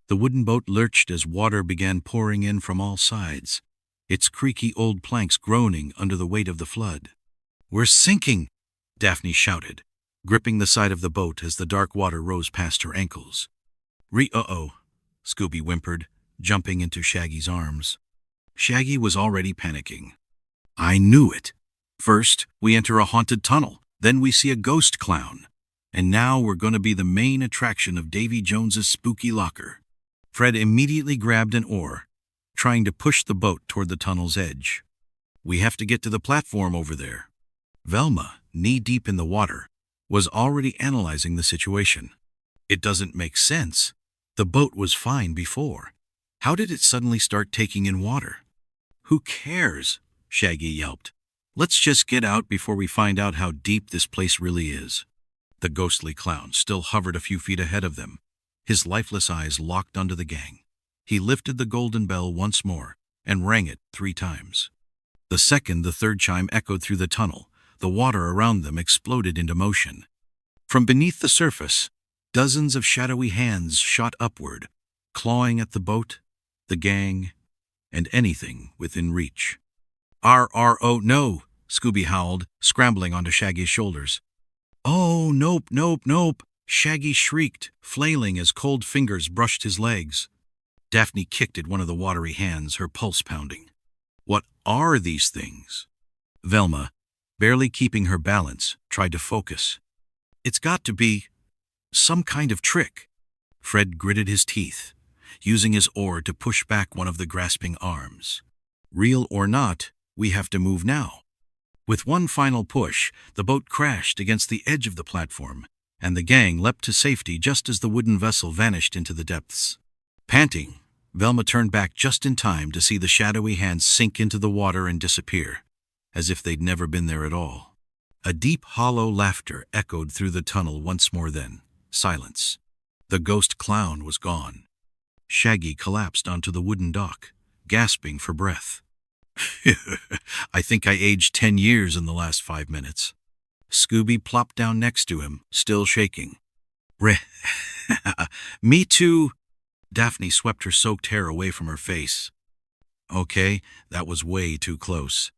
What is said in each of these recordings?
The wooden boat lurched as water began pouring in from all sides, its creaky old planks groaning under the weight of the flood. "We're sinking!" Daphne shouted, gripping the side of the boat as the dark water rose past her ankles. "Uh-oh," Scooby whimpered, jumping into Shaggy's arms. Shaggy was already panicking. "I knew it. First, we enter a haunted tunnel, then we see a ghost clown. And now we're going to be the main attraction of Davy Jones's spooky locker." Fred immediately grabbed an oar, trying to push the boat toward the tunnel's edge. "We have to get to the platform over there." Velma, knee-deep in the water, was already analyzing the situation. "It doesn't make sense. The boat was fine before. How did it suddenly start taking in water?" "Who cares?" Shaggy yelped. "Let's just get out before we find out how deep this place really is." The ghostly clown still hovered a few feet ahead of them, his lifeless eyes locked onto the gang. He lifted the golden bell once more and rang it 3 times. The second the third chime echoed through the tunnel, the water around them exploded into motion. From beneath the surface, dozens of shadowy hands shot upward, clawing at the boat, the gang, and anything within reach. "Oh, no!" Scooby howled, scrambling onto Shaggy's shoulders. "Oh, nope, nope, nope!" Shaggy shrieked, flailing as cold fingers brushed his legs. Daphne kicked at one of the watery hands, her pulse pounding. "What are these things?" Velma, barely keeping her balance, tried to focus. "It's got to be some kind of trick." Fred gritted his teeth, using his oar to push back one of the grasping arms. "Real or not, we have to move now." With one final push, the boat crashed against the edge of the platform, and the gang leapt to safety just as the wooden vessel vanished into the depths. Panting, Velma turned back just in time to see the shadowy hands sink into the water and disappear, as if they'd never been there at all. A deep, hollow laughter echoed through the tunnel once more then. Silence. The ghost clown was gone. Shaggy collapsed onto the wooden dock, gasping for breath. "I think I aged 10 years in the last 5 minutes. Scooby plopped down next to him, still shaking. "Me too." Daphne swept her soaked hair away from her face. "Okay, that was way too close."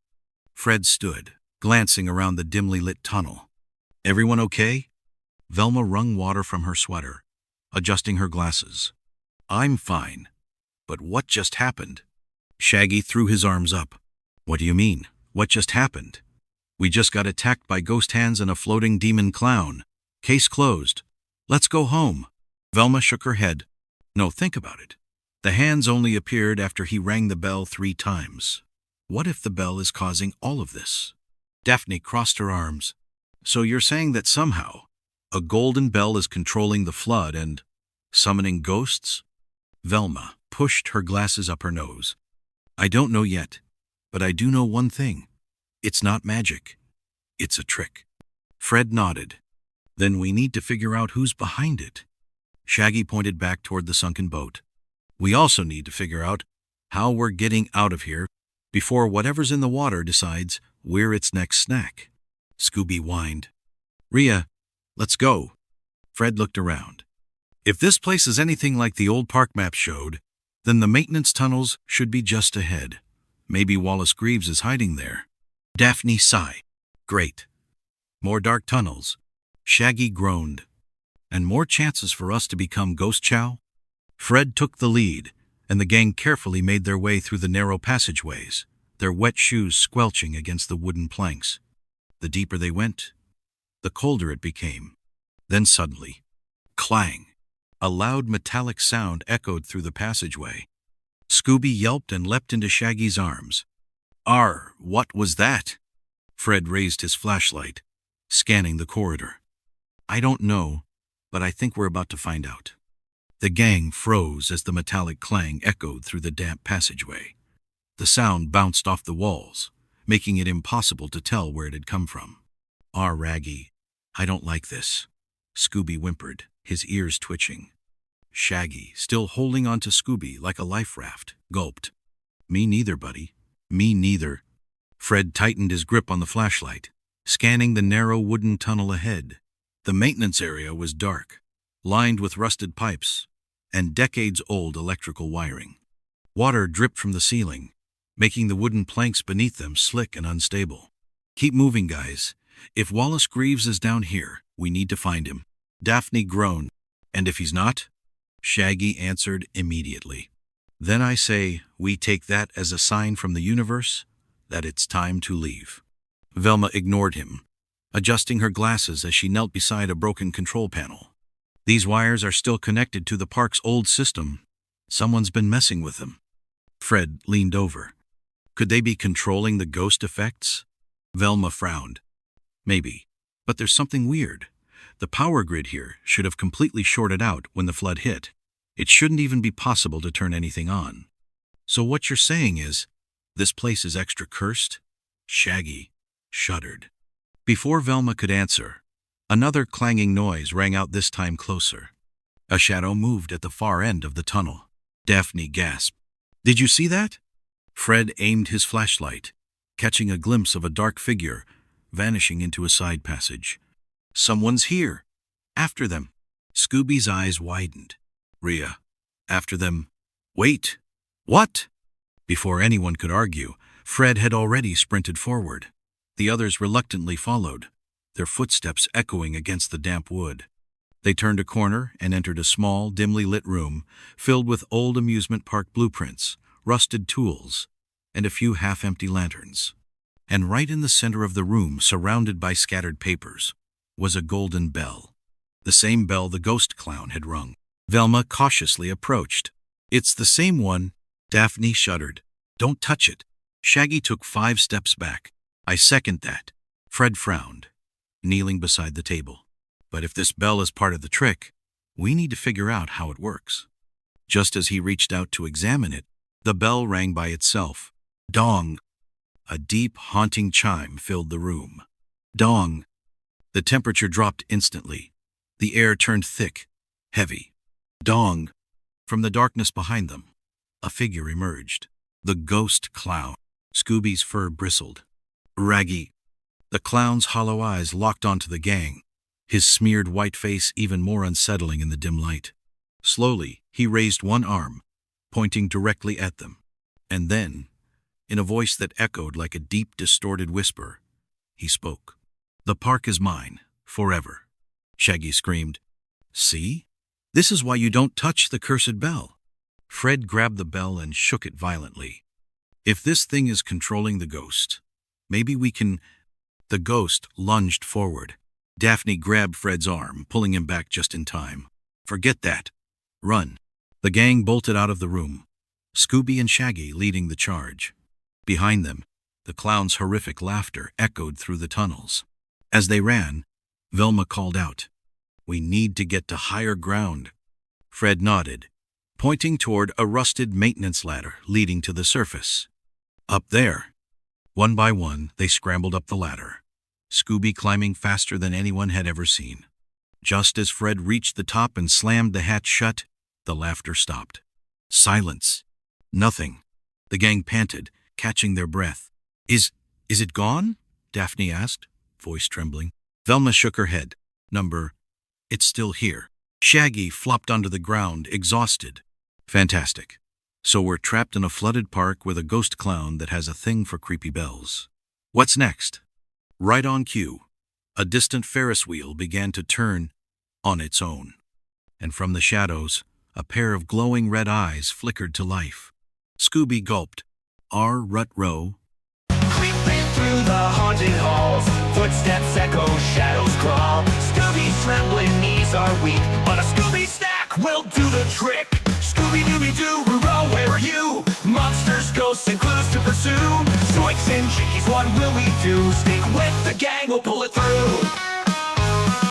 Fred stood, glancing around the dimly lit tunnel. "Everyone okay?" Velma wrung water from her sweater, adjusting her glasses. "I'm fine. But what just happened?" Shaggy threw his arms up. "What do you mean? What just happened?" "We just got attacked by ghost hands and a floating demon clown. Case closed. Let's go home." Velma shook her head. "No, think about it. The hands only appeared after he rang the bell 3 times. What if the bell is causing all of this?" Daphne crossed her arms. "So you're saying that somehow a golden bell is controlling the flood and summoning ghosts?" Velma pushed her glasses up her nose. "I don't know yet, but I do know one thing. It's not magic. It's a trick." Fred nodded. "Then we need to figure out who's behind it." Shaggy pointed back toward the sunken boat. "We also need to figure out how we're getting out of here before whatever's in the water decides we're its next snack." Scooby whined. "Rhea, let's go." Fred looked around. "If this place is anything like the old park map showed, then the maintenance tunnels should be just ahead. Maybe Wallace Greaves is hiding there." Daphne sighed. "Great. More dark tunnels." Shaggy groaned. "And more chances for us to become Ghost Chow?" Fred took the lead, and the gang carefully made their way through the narrow passageways, their wet shoes squelching against the wooden planks. The deeper they went, the colder it became. Then suddenly, clang! A loud metallic sound echoed through the passageway. Scooby yelped and leapt into Shaggy's arms. What was that?" Fred raised his flashlight, scanning the corridor. "I don't know, but I think we're about to find out." The gang froze as the metallic clang echoed through the damp passageway. The sound bounced off the walls, making it impossible to tell where it had come from. "Raggy, I don't like this," Scooby whimpered, his ears twitching. Shaggy, still holding on to Scooby like a life raft, gulped. "Me neither, buddy. Me neither." Fred tightened his grip on the flashlight, scanning the narrow wooden tunnel ahead. The maintenance area was dark, lined with rusted pipes, and decades-old electrical wiring. Water dripped from the ceiling, making the wooden planks beneath them slick and unstable. "Keep moving, guys. If Wallace Greaves is down here, we need to find him." Daphne groaned. "And if he's not?" Shaggy answered immediately. "Then I say we take that as a sign from the universe that it's time to leave." Velma ignored him, adjusting her glasses as she knelt beside a broken control panel. "These wires are still connected to the park's old system. Someone's been messing with them." Fred leaned over. "Could they be controlling the ghost effects?" Velma frowned. "Maybe. But there's something weird. The power grid here should have completely shorted out when the flood hit. It shouldn't even be possible to turn anything on." "So what you're saying is, this place is extra cursed?" Shaggy shuddered. Before Velma could answer, another clanging noise rang out, this time closer. A shadow moved at the far end of the tunnel. Daphne gasped. "Did you see that?" Fred aimed his flashlight, catching a glimpse of a dark figure vanishing into a side passage. "Someone's here. After them." Scooby's eyes widened. "Rhea, after them. Wait. What?" Before anyone could argue, Fred had already sprinted forward. The others reluctantly followed, their footsteps echoing against the damp wood. They turned a corner and entered a small, dimly lit room filled with old amusement park blueprints, rusted tools, and a few half-empty lanterns. And right in the center of the room, surrounded by scattered papers, was a golden bell. The same bell the ghost clown had rung. Velma cautiously approached. "It's the same one." Daphne shuddered. "Don't touch it." Shaggy took 5 steps back. "I second that." Fred frowned, kneeling beside the table. "But if this bell is part of the trick, we need to figure out how it works." Just as he reached out to examine it, the bell rang by itself. Dong! A deep, haunting chime filled the room. Dong! The temperature dropped instantly. The air turned thick, heavy. Dong! From the darkness behind them, a figure emerged. The ghost clown. Scooby's fur bristled. Raggy. The clown's hollow eyes locked onto the gang, his smeared white face even more unsettling in the dim light. Slowly, he raised one arm, pointing directly at them. And then, in a voice that echoed like a deep, distorted whisper, he spoke. "The park is mine, forever." Shaggy screamed. "See? This is why you don't touch the cursed bell." Fred grabbed the bell and shook it violently. "If this thing is controlling the ghost, maybe we can—" The ghost lunged forward. Daphne grabbed Fred's arm, pulling him back just in time. "Forget that. Run." The gang bolted out of the room, Scooby and Shaggy leading the charge. Behind them, the clown's horrific laughter echoed through the tunnels. As they ran, Velma called out, "We need to get to higher ground." Fred nodded, pointing toward a rusted maintenance ladder leading to the surface. "Up there." One by one, they scrambled up the ladder, Scooby climbing faster than anyone had ever seen. Just as Fred reached the top and slammed the hatch shut, the laughter stopped. Silence. Nothing. The gang panted, catching their breath. Is it gone?" Daphne asked, voice trembling. Velma shook her head. It's still here." Shaggy flopped onto the ground, exhausted. "Fantastic. So we're trapped in a flooded park with a ghost clown that has a thing for creepy bells. What's next?" Right on cue, a distant Ferris wheel began to turn on its own. And from the shadows, a pair of glowing red eyes flickered to life. Scooby gulped. "Our rut row." Creeping through the haunted halls, footsteps echo, shadows crawl. Scooby's trembling knees are weak, but a Scooby snack will do the trick. Scooby-Dooby-Doo, Roo, where are you? Monsters, ghosts, and clues to pursue. Zoinks and Jinkies, what will we do? Stick with the gang, we'll pull it through.